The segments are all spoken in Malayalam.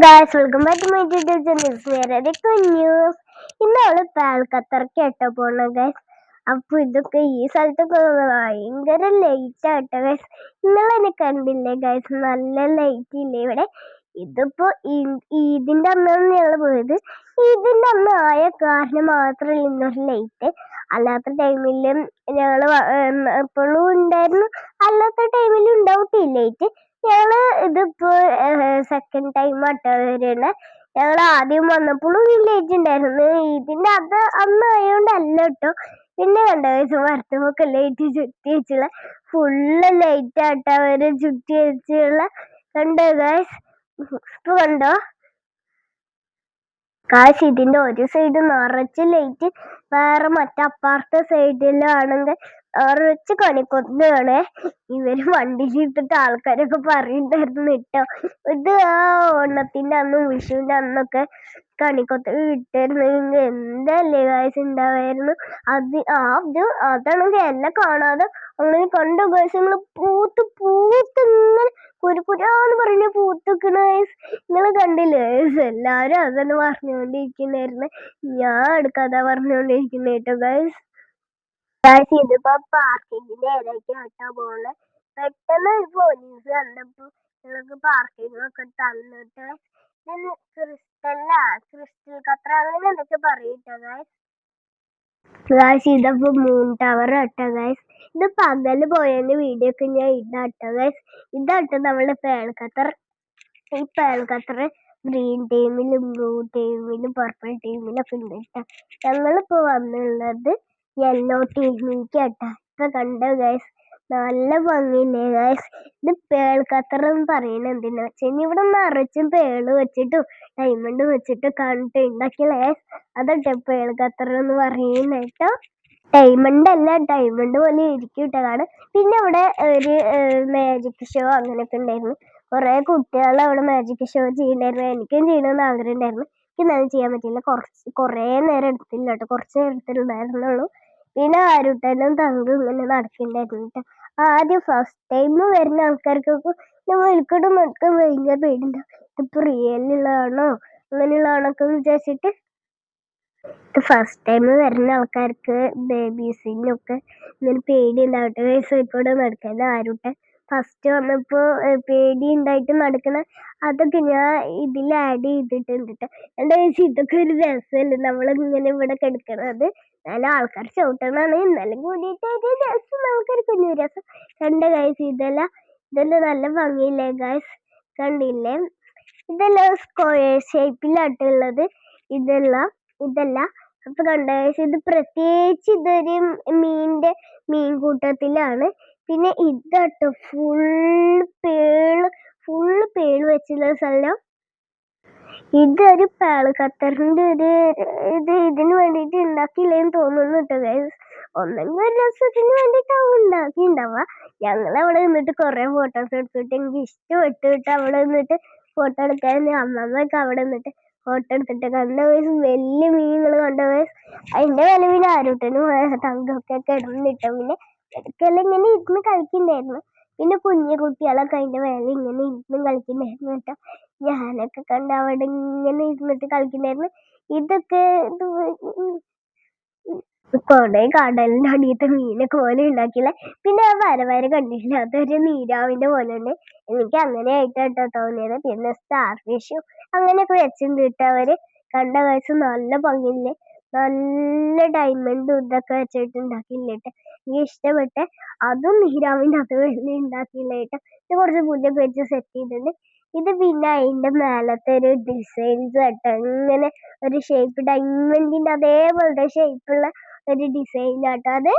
Guys welcome back to my YouTube channel വേറെ ന്യൂസ്. ഇന്ന് അവള് പാൽക്കത്തറക്ക് കേട്ടോ പോണ ഗൈസ്. അപ്പൊ ഇതൊക്കെ ഈ സ്ഥലത്തൊക്കെ ഭയങ്കര ലൈറ്റ് ആട്ടോ ഗൈസ്. നിങ്ങളെന്നെ കണ്ടില്ലേ ഗൈസ്, നല്ല ലൈറ്റ് ഇല്ലേ ഇവിടെ. ഇതിപ്പോ ഈദിന്റെ അന്നാണ് ഞങ്ങള് പോയത്. ഈദിന്റെ അന്ന് ആയ കാരണം മാത്രമല്ല ഇന്നൊരു ലൈറ്റ്. അല്ലാത്ത ടൈമിലും ഞങ്ങള് എപ്പോഴും ഉണ്ടായിരുന്നു, അല്ലാത്ത ടൈമിലും ഉണ്ടാവും ലൈറ്റ്. ഞങ്ങള് ഇതിപ്പോ സെക്കൻഡ് ടൈം ആട്ടോ വരുന്നത്. ഞങ്ങൾ ആദ്യം വന്നപ്പോഴും ലൈറ്റ് ഉണ്ടായിരുന്നു. ഇതിന്റെ അന്ന് ആയതുകൊണ്ടല്ല കേട്ടോ. പിന്നെ കണ്ടോ മരത്തുമൊക്കെ ലൈറ്റ് ചുറ്റി വെച്ചുള്ള ഫുള്ള് ലൈറ്റ് ആട്ടോ അവര് ചുറ്റി വെച്ചുള്ള. കണ്ടോ ഗായ്സ്, ഇപ്പൊ കണ്ടോ കാശ്? ഇതിന്റെ ഒരു സൈഡ് നിറച്ച് ലൈറ്റ്, വേറെ മറ്റപ്പുറത്തെ സൈഡിലാണെങ്കിൽ നിറച്ച് കണിക്കൊന്നയാണ്. ഇവര് വണ്ടിയിലിട്ടിട്ട് ആൾക്കാരൊക്കെ പറയുന്നുണ്ടായിരുന്നു കേട്ടോ. ഇത് ആ ഓണത്തിന്റെ അന്നും വിഷുവിന്റെ അന്നൊക്കെ കണിക്കൊത്ത വിട്ടായിരുന്നെങ്കിൽ എന്തല്ലേ ഗായ്സ് ഉണ്ടാവായിരുന്നു. അതാണെങ്കിൽ എന്നെ കാണാതെ അങ്ങനെ കണ്ടു ഗായ്സ്. നമ്മള് പൂത്തിങ്ങനെ കുരുകുരാന്ന് പറഞ്ഞ പൂത്തിക്കണ ഗായ്സ്. നിങ്ങൾ കണ്ടില്ലേ ഗായ്സ്? എല്ലാരും അതന്നെ പറഞ്ഞുകൊണ്ടിരിക്കുന്നായിരുന്നു. ഞാൻ എടുക്കാതെ പറഞ്ഞുകൊണ്ടിരിക്കുന്ന കേട്ടോ ഗായ്സ്. ഇതിപ്പോ പാർക്കിങ്ങിന്റെ ഇടയ്ക്ക് കേട്ടോ പോള്. പെട്ടെന്ന് ഒരു പോലീസ് കണ്ടപ്പോ ഞങ്ങൾക്ക് പാർക്കിംഗ് ഒക്കെ തന്നിട്ട് ക്രിസ്റ്റൽ ഖത്തർ അങ്ങനെ എന്തൊക്കെ പറയൂട്ടോ ഗായ്സ്. ഇതപ്പോ മൂൺ ടവർ കേട്ടോ ഗായ്സ്. ഇത് പകല് പോയതിന്റെ വീഡിയോ ഒക്കെ ഞാൻ ഇടാട്ടോ ഗായ്സ്. ഇതാട്ടോ നമ്മുടെ പേൾഖത്തർ. ഈ പേൾഖത്തർ ഗ്രീൻ ടീമിലും ബ്ലൂ ടീമിലും പർപ്പിൾ ടീമിലും ഒക്കെ ഉണ്ട് കേട്ടോ. ഞങ്ങളിപ്പോ വന്നുള്ളത് യെല്ലോ ടീമിലേക്ക് കേട്ടോ. ഇപ്പൊ കണ്ടോ ഗായ്സ്, നല്ല ഭംഗിയില്ലേ ഗായ്സ്. ഇത് പേൾഖത്തർ എന്ന് പറയുന്നത് എന്തിനാ വെച്ചാൽ ഇവിടെ നിറച്ചും പേള് വെച്ചിട്ടും ഡയമണ്ട് വെച്ചിട്ട് കണ്ടിട്ട് ഉണ്ടാക്കിയ ഗായ്സ്. അതൊക്കെ പേൾഖത്തർ എന്ന് പറയുന്ന കേട്ടോ. ഡയമണ്ട് അല്ല, ഡയമണ്ട് പോലെ ഇരിക്കും കേട്ടോ കാണാൻ. പിന്നെ അവിടെ ഒരു മാജിക് ഷോ അങ്ങനെയൊക്കെ ഉണ്ടായിരുന്നു. കുറെ കുട്ടികൾ അവിടെ മാജിക് ഷോ ചെയ്യണ്ടായിരുന്നു. എനിക്കും ചെയ്യണമെന്ന് ആഗ്രഹം ഉണ്ടായിരുന്നു. എനിക്ക് എന്നാലും ചെയ്യാൻ പറ്റില്ല. കുറേ നേരം എടുത്തില്ല കേട്ടോ, കുറച്ച് നേരത്തിലുണ്ടായിരുന്നുള്ളൂ. പിന്നെ ആരുട്ടനും തങ്കും ഇങ്ങനെ നടക്കണ്ടായിരുന്നു കേട്ടോ. ആദ്യം ഫസ്റ്റ് ടൈം വരുന്ന ആൾക്കാർക്കൊക്കെ വലിക്കടും നടക്കാൻ ഭയങ്കര പേടിണ്ടാവും. ഇതിപ്പോ റിയലുള്ളതാണോ അങ്ങനെയുള്ളതാണൊക്കെ വിചാരിച്ചിട്ട്. ഫസ്റ്റ് ടൈം വരുന്ന ആൾക്കാർക്ക് ബേബീസിനൊക്കെ ഇങ്ങനെ പേടി ഉണ്ടാവട്ടെ വയസ്സോയിക്കൂടെ നടക്കാൻ. ആരുട്ടെ ഫസ്റ്റ് വന്നപ്പോ പേടി ഉണ്ടായിട്ട് നടക്കണ അതൊക്കെ ഞാൻ ഇതിൽ ആഡ് ചെയ്തിട്ടുണ്ട് കേട്ടോ. എന്താ വെച്ചാൽ ഇതൊക്കെ ഒരു രസമല്ലേ നമ്മളിങ്ങനെ ഇവിടെ കിടക്കണത്. നല്ല ആൾക്കാർ ചവിട്ടണാണ്, എന്നാലും കൂടിയിട്ട് ഒരു രസം, നമുക്കൊരു കുഞ്ഞു രസം. കണ്ട ഗായ്സ്, ഇതെല്ലാം നല്ല ഭംഗിയില്ലേ ഗായ്സ്? കണ്ടില്ലേ? ഇതെല്ലാം സ്ക്വയർ ഷേപ്പിലാട്ടുള്ളത്. ഇതല്ല അപ്പൊ കണ്ട ഗായ്സ്, ഇത് പ്രത്യേകിച്ച് ഇതൊരു മീൻകൂട്ടത്തിലാണ്. പിന്നെ ഇതാട്ടോ ഫുള്ള് പേള് വെച്ചുള്ള സ്ഥലം. ഇതൊരു പേൾഖത്തറിന്റെ ഇതിന് വേണ്ടിയിട്ട് ഉണ്ടാക്കിയില്ലേന്ന് തോന്നുന്നു കേട്ടോ ഗൈസ്. ഒന്നെങ്കിൽ ഒരു രസത്തിന് വേണ്ടിയിട്ടാവും ഉണ്ടാക്കിണ്ടാവുക. ഞങ്ങൾ അവിടെ നിന്നിട്ട് കുറെ ഫോട്ടോസ് എടുത്തിട്ട് എനിക്ക് ഇഷ്ടപ്പെട്ടു കേട്ടോ. അവിടെ നിന്നിട്ട് ഫോട്ടോ എടുക്കാൻ അമ്മമ്മയൊക്കെ അവിടെ നിന്നിട്ട് ഫോട്ടോ എടുത്തിട്ട് കണ്ട ഗൈസ്. വലിയ മീനുകൾ കണ്ട ഗൈസ്. അതിന്റെ വില പിന്നെ ആരുട്ടനും തങ്കൊക്കെ കിടന്നിട്ടോ. പിന്നെ ഇടയ്ക്കെല്ലാം ഇങ്ങനെ ഇരുന്ന് കളിക്കണ്ടായിരുന്നു. പിന്നെ കുഞ്ഞു കുട്ടികളൊക്കെ അതിന്റെ മേലെ ഇങ്ങനെ ഇരുന്ന് കളിക്കണ്ടായിരുന്നു കേട്ടോ. ഞാനൊക്കെ കണ്ട അവിടെ ഇങ്ങനെ ഇരുന്നിട്ട് കളിക്കണ്ടായിരുന്നു. ഇതൊക്കെ കൊറേ കടലിന്റെ അടിയത്തെ മീനൊക്കെ പോലെ ഉണ്ടാക്കിയില്ല. പിന്നെ ആ വര കണ്ടില്ല, അതൊരു നീരാവിന്റെ പോലെ ഉണ്ട്. എനിക്ക് അങ്ങനെ ആയിട്ടാട്ടോ തോന്നിയത്. പിന്നെ സ്റ്റാർ ഫിഷും അങ്ങനെയൊക്കെ വെച്ചിട്ടുണ്ട് കേട്ടോ അവര്. കണ്ട കാഴ്ച നല്ല ഭംഗിയില്ലേ? നല്ല ഡയമണ്ടും ഇതൊക്കെ വെച്ചിട്ട് ഉണ്ടാക്കിയില്ല കേട്ടോ. എനിക്ക് ഇഷ്ടപ്പെട്ടെ. അതും നീരാവിന്റെ അത് വെള്ളി ഉണ്ടാക്കിയില്ല കേട്ടോ. ഇത് കുറച്ച് പുല്ലൊക്കെ വെച്ച് സെറ്റ് ചെയ്തിട്ടുണ്ട്. ഇത് പിന്നെ അതിന്റെ മേലത്തെ ഒരു ഡിസൈൻസ് കേട്ടോ. ഇങ്ങനെ ഒരു ഷേപ്പ്, ഡയമണ്ടിന്റെ അതേപോലത്തെ ഷേപ്പുള്ള ഒരു ഡിസൈൻ ആട്ടോ അത്.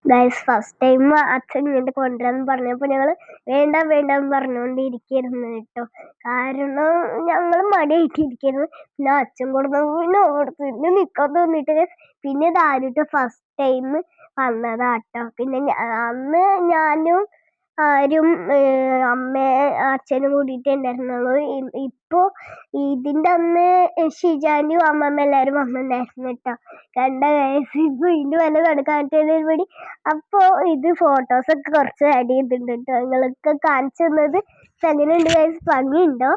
ഗൈസ് ഫസ്റ്റ് ടൈം അച്ഛൻ ഇങ്ങോട്ട് കൊണ്ടുവരാന്ന് പറഞ്ഞപ്പോ ഞങ്ങള് വേണ്ടെന്ന് പറഞ്ഞുകൊണ്ടിരിക്കുന്നു കേട്ടോ. കാരണം ഞങ്ങള് മടിയായിട്ടിരിക്കുന്നു. പിന്നെ അച്ഛൻ കൊടുത്ത് നിക്കാൻ തോന്നിട്ട് പിന്നെ ഇതാരിട്ട് ഫസ്റ്റ് ടൈം വന്നതാട്ടോ. പിന്നെ അന്ന് ഞാനും ആരും അമ്മ അച്ഛനും കൂടിയിട്ടേ ഉണ്ടായിരുന്നുള്ളൂ. ഇപ്പൊ ഇതിന്റെ അന്ന് ഷിജാന്റെയും അമ്മമ്മ എല്ലാരും വന്നിട്ടുണ്ടായിരുന്നു കേട്ടോ. കണ്ട ഗൈസ്, ഇപ്പൊ ഇതിന്റെ വല്ല നടക്കാൻ പറ്റുന്നതിന് അപ്പൊ ഇത് ഫോട്ടോസൊക്കെ കുറച്ച് ആഡ് ചെയ്തിട്ടുണ്ട് കേട്ടോ. നിങ്ങൾക്ക് കാണിച്ചു തന്നത് എങ്ങനെയുണ്ട് ഗൈസ്, ഭംഗിയുണ്ടോ?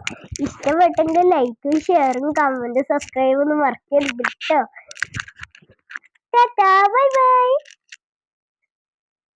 ഇഷ്ടപ്പെട്ടെങ്കിൽ ലൈക്കും ഷെയറും കമന്റും സബ്സ്ക്രൈബും ഒന്നും മറക്കരുത് കേട്ടോ. Tata, bye bye.